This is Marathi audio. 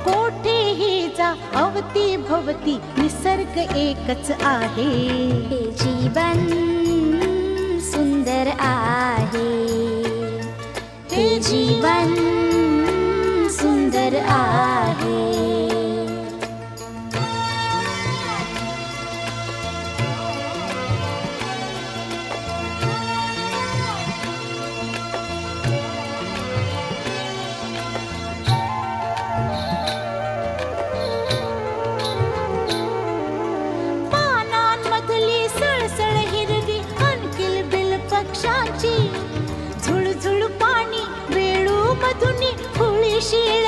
कोठेही जा अवती भवती निसर्ग एकच आहे. हे जीवन सुंदर आहे. हे जीवन सुंदर आहे. पानांमधली सळसळ हिरवी अनकिल बिल पक्षांची झुळझुळ पाणी वेळू मधुनी फुळी शीळ